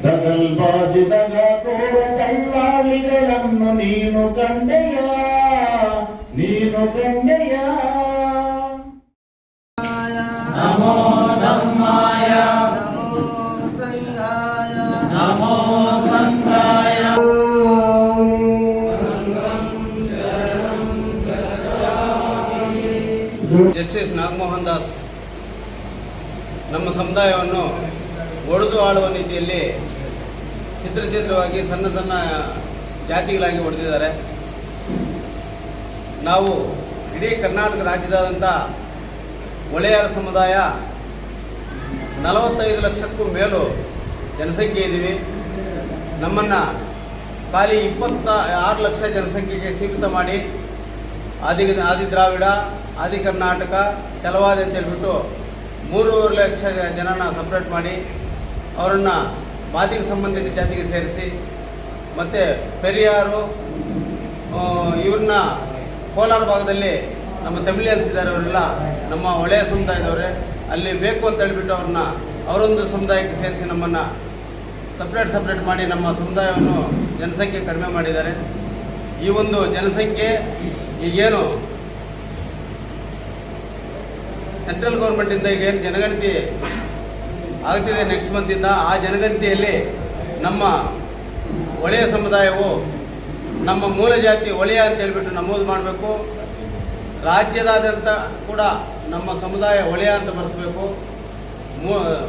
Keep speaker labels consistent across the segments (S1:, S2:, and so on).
S1: ದಗಲ್ಬಾಜಿದಾಗ ತೋರ ಕಲ್ಲಾಳಿಗಳನ್ನು ನೀನು ಕಂಡೆಯ ನಮೋ ಧಮ್ಮಾಯ
S2: ನಮೋ ಸಂಘಾಯ
S1: ನಮೋ ಸಂಘಾಯ
S3: ಜಸ್ಟಿಸ್ ನಾಗಮೋಹನ್ ದಾಸ್ ನಮ್ಮ ಸಮುದಾಯವನ್ನು ಒಡೆದು ಆಳುವ ನೀತಿಯಲ್ಲಿ ಚಿತ್ರವಾಗಿ ಸಣ್ಣ ಸಣ್ಣ ಜಾತಿಗಳಾಗಿ ಹೊಡೆದಿದ್ದಾರೆ. ನಾವು ಇಡೀ ಕರ್ನಾಟಕ ರಾಜ್ಯದಾದ್ಯಂತ ಒಳೆಯರ ಸಮುದಾಯ 45 ಲಕ್ಷಕ್ಕೂ ಮೇಲೂ ಜನಸಂಖ್ಯೆ ಇದ್ದೀವಿ. ನಮ್ಮನ್ನು ಖಾಲಿ 26 ಲಕ್ಷ ಜನಸಂಖ್ಯೆಗೆ ಸೀಮಿತ ಮಾಡಿ ಆದಿ ದ್ರಾವಿಡ, ಆದಿ ಕರ್ನಾಟಕ, ಛಲವಾದಿ ಅಂತ ಹೇಳ್ಬಿಟ್ಟು 3.5 ಲಕ್ಷ ಜನನ ಸಪ್ರೇಟ್ ಮಾಡಿ ಅವರನ್ನು ಮಾದಿಗ ಸಂಬಂಧಿತ ಜಾತಿಗೆ ಸೇರಿಸಿ, ಮತ್ತು ಪೆರಿಯಾರು ಇವ್ರನ್ನ ಕೋಲಾರ ಭಾಗದಲ್ಲಿ ನಮ್ಮ ತಮಿಳಿಯನ್ಸ್ ಇದ್ದಾರೆ, ಅವರೆಲ್ಲ ನಮ್ಮ ಒಳ್ಳೆಯ ಸಮುದಾಯದವರೇ. ಅಲ್ಲಿ ಬೇಕು ಅಂತ ಹೇಳಿಬಿಟ್ಟು ಅವರೊಂದು ಸಮುದಾಯಕ್ಕೆ ಸೇರಿಸಿ ನಮ್ಮನ್ನು ಸಪ್ರೇಟ್ ಮಾಡಿ ನಮ್ಮ ಸಮುದಾಯವನ್ನು ಜನಸಂಖ್ಯೆ ಕಡಿಮೆ ಮಾಡಿದ್ದಾರೆ. ಈ ಒಂದು ಜನಸಂಖ್ಯೆ ಈಗೇನು ಸೆಂಟ್ರಲ್ ಗೌರ್ಮೆಂಟಿಂದ ಈಗೇನು ಜನಗಣತಿ ಆಗ್ತಿದೆ ನೆಕ್ಸ್ಟ್ ಮಂತಿಂದ, ಆ ಜನಗಣತಿಯಲ್ಲಿ ನಮ್ಮ ಒಳೆಯ ಸಮುದಾಯವು ನಮ್ಮ ಮೂಲ ಜಾತಿ ಒಳೆಯ ಅಂತ ಹೇಳ್ಬಿಟ್ಟು ನಮೂದು ಮಾಡಬೇಕು. ರಾಜ್ಯದಾದ್ಯಂತ ಕೂಡ ನಮ್ಮ ಸಮುದಾಯ ಒಳೆಯ ಅಂತ ಬರೆಸಬೇಕು.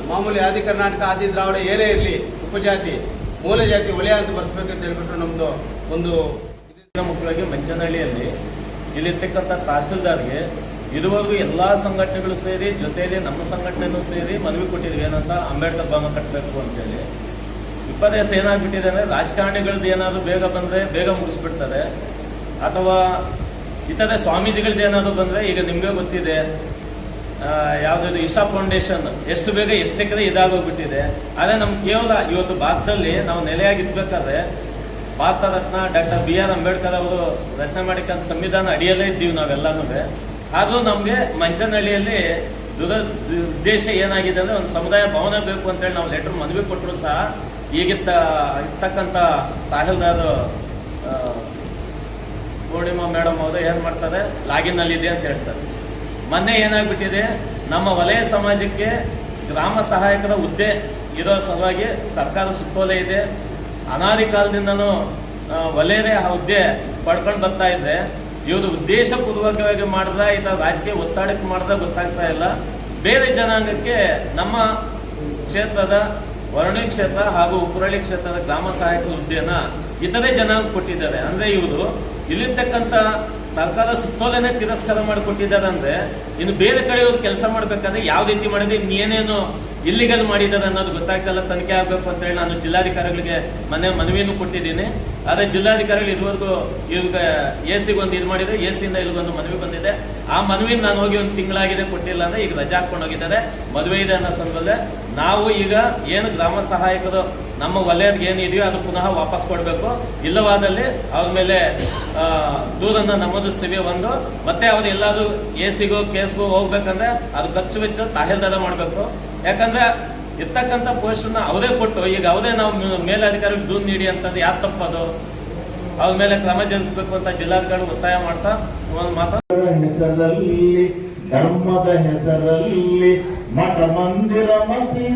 S3: ಮಾಮೂಲಿ ಆದಿ ಕರ್ನಾಟಕ, ಆದಿ ದ್ರಾವಿಡ ಏನೇ ಇರಲಿ, ಉಪಜಾತಿ ಮೂಲ ಜಾತಿ ಒಳೆಯ ಅಂತ ಬರೆಸಬೇಕಂತ ಹೇಳ್ಬಿಟ್ಟು ನಮ್ಮದು ಒಂದು
S4: ಮುಖ್ಯವಾಗಿ ಮಂಚನಹಳ್ಳಿಯಲ್ಲಿ ಇಲ್ಲಿರ್ತಕ್ಕಂಥ ತಹಸೀಲ್ದಾರ್ಗೆ ಇದುವರೆಗೂ ಎಲ್ಲ ಸಂಘಟನೆಗಳು ಸೇರಿ ಜೊತೆಯಲ್ಲಿ ನಮ್ಮ ಸಂಘಟನೆನೂ ಸೇರಿ ಮನವಿ ಕೊಟ್ಟಿದ್ವಿ. ಏನಂತ ಅಂಬೇಡ್ಕರ್ ಭವನ ಕಟ್ಟಬೇಕು ಅಂತೇಳಿ. ವಿಪರ್ಯಾಸ ಏನಾಗ್ಬಿಟ್ಟಿದೆ ಅಂದರೆ, ರಾಜಕಾರಣಿಗಳದ್ದು ಏನಾದರೂ ಬೇಗ ಬಂದರೆ ಬೇಗ ಮುಗಿಸ್ಬಿಡ್ತಾರೆ, ಅಥವಾ ಇತರೆ ಸ್ವಾಮೀಜಿಗಳದ್ದು ಏನಾದರೂ ಬಂದರೆ, ಈಗ ನಿಮಗೆ ಗೊತ್ತಿದೆ ಯಾವುದಾದ್ರು ಇಶಾ ಫೌಂಡೇಶನ್ ಎಷ್ಟು ಬೇಗ ಎಷ್ಟೆಕರೆ ಇದಾಗೋಗ್ಬಿಟ್ಟಿದೆ. ಆದರೆ ನಮ್ಗೆ ಕೇವಲ ಇವತ್ತು ಭಾರತದಲ್ಲಿ ನಾವು ನೆಲೆಯಾಗಿರ್ಬೇಕಾದ್ರೆ ಭಾರತ ರತ್ನ ಡಾಕ್ಟರ್ BR ಅಂಬೇಡ್ಕರ್ ಅವರು ರಚನೆ ಮಾಡಿಕೊಂಡ ಸಂವಿಧಾನ ಅಡಿಯಲ್ಲೇ ಇದ್ದೀವಿ ನಾವೆಲ್ಲನೂ. ಆದರೂ ನಮಗೆ ಮಂಚನಹಳ್ಳಿಯಲ್ಲಿ ಉದ್ದೇಶ ಏನಾಗಿದೆ ಅಂದರೆ, ಒಂದು ಸಮುದಾಯ ಭವನ ಬೇಕು ಅಂತೇಳಿ ನಾವು ಲೆಟ್ರ್ ಮನವಿ ಕೊಟ್ಟರು ಸಹ ಇರ್ತಕ್ಕಂಥ ತಹಸೀಲ್ದಾರ್ ಪೂರ್ಣಿಮಾ ಮೇಡಮ್ ಅವರು ಏನು ಮಾಡ್ತಾರೆ, ಲಾಗಿನ್ನಲ್ಲಿದೆ ಅಂತ ಹೇಳ್ತಾರೆ. ಮೊನ್ನೆ ಏನಾಗ್ಬಿಟ್ಟಿದೆ, ನಮ್ಮ ವಲಯ ಸಮಾಜಕ್ಕೆ ಗ್ರಾಮ ಸಹಾಯಕರ ಹುದ್ದೆ ಇರೋ ಸಲುವಾಗಿ ಸರ್ಕಾರ ಸುತ್ತೋಲೆ ಇದೆ. ಅನಾದಿ ಕಾಲದಿಂದನೂ ವಲಯದೇ ಆ ಹುದ್ದೆ ಪಡ್ಕೊಂಡು ಬರ್ತಾ ಇದ್ರೆ, ಇವರು ಉದ್ದೇಶಪೂರ್ವಕವಾಗಿ ಮಾಡಿದ್ರೆ ಇಲ್ಲ ರಾಜಕೀಯ ಒತ್ತಡಕ್ಕೆ ಮಾಡಿದ್ರೆ ಗೊತ್ತಾಗ್ತಾ ಇಲ್ಲ. ಬೇರೆ ಜನಾಂಗಕ್ಕೆ ನಮ್ಮ ಕ್ಷೇತ್ರದ ವರ್ಣಿ ಕ್ಷೇತ್ರ ಹಾಗೂ ಉಪ್ಪರಳ್ಳಿ ಕ್ಷೇತ್ರದ ಗ್ರಾಮ ಸಹಾಯಕ ಹುದ್ದೆಯನ್ನು ಇತರೆ ಜನಾಂಗ ಕೊಟ್ಟಿದ್ದಾರೆ. ಅಂದರೆ ಇವರು ಇಲ್ಲಿರ್ತಕ್ಕಂಥ ಸರ್ಕಾರ ಸುತ್ತೋಲೆನೇ ತಿರಸ್ಕಾರ ಮಾಡಿಕೊಟ್ಟಿದ್ದಾರೆ. ಅಂದರೆ ಇನ್ನು ಬೇರೆ ಕಡೆ ಇವರು ಕೆಲಸ ಮಾಡಬೇಕಾದ್ರೆ ಯಾವ ರೀತಿ ಮಾಡಿದ್ರೆ, ಇನ್ನೇನೇನು ಇಲ್ಲಿಗಲ್ ಮಾಡಿದ್ದಾರೆ ಅನ್ನೋದು ಗೊತ್ತಾಗ್ತಲ್ಲ, ತನಿಖೆ ಆಗಬೇಕು ಅಂತೇಳಿ ನಾನು ಜಿಲ್ಲಾಧಿಕಾರಿಗಳಿಗೆ ಮನವಿನೂ ಕೊಟ್ಟಿದ್ದೀನಿ. ಆದರೆ ಜಿಲ್ಲಾಧಿಕಾರಿಗಳು ಇದುವರೆಗೂ ಇವ್ರಿಗೆ AC ಒಂದು ಇದು ಮಾಡಿದರೆ, AC-ಯಿಂದ ಇಲ್ಲಿಗೊಂದು ಮನವಿ ಬಂದಿದೆ. ಆ ಮನವಿನ ನಾನು ಹೋಗಿ ಒಂದು ತಿಂಗಳಾಗಿದೆ ಕೊಟ್ಟಿಲ್ಲ ಅಂದರೆ ಈಗ ರಜಾ ಹಾಕೊಂಡು ಹೋಗಿದ್ದಾರೆ. ಮದುವೆ ಇದೆ ಅನ್ನೋ ಸಂದರ್ಭದಲ್ಲಿ ನಾವು ಈಗ ಏನು ಗ್ರಾಮ ಸಹಾಯಕರು ನಮ್ಮ ವಲಯಕ್ಕೆ ಏನಿದೆಯೋ ಅದು ಪುನಃ ವಾಪಸ್ ಕೊಡಬೇಕು. ಇಲ್ಲವಾದಲ್ಲಿ ಅವ್ರ ಮೇಲೆ ದೂರನ್ನು ನಮೂದಿಸ್ತೀವಿ. ಒಂದು ಮತ್ತೆ ಅವ್ರು ಎಲ್ಲಾದರೂ AC-ಗೋ ಕೇಸ್ಗೋ ಹೋಗ್ಬೇಕಂದ್ರೆ ಅದು ಖರ್ಚು ವೆಚ್ಚ ತಹಸೀಲ್ದಾರ ಮಾಡಬೇಕು. ಯಾಕಂದ್ರೆ ಇರ್ತಕ್ಕಂಥ ಪೋಸ್ಟನ್ನ ಅವರೇ ಕೊಟ್ಟು ಈಗ ಅವರೇ ನಾವು ಮೇಲಧಿಕಾರಿಗಳು ದೂರು ನೀಡಿ ಅಂತಂದ್ರೆ ಯಾರು ತಪ್ಪದು, ಅವ್ರ ಮೇಲೆ ಕ್ರಮ ಜರುಗಿಸಬೇಕು ಅಂತ ಜಿಲ್ಲಾಧಿಕಾರಿ ಒತ್ತಾಯ ಮಾಡ್ತಾ
S1: ಹೆಸರಲ್ಲಿ ಧರ್ಮದ ಹೆಸರಲ್ಲಿ ಮಠ ಮಂದಿರ ಮಸೀದಿ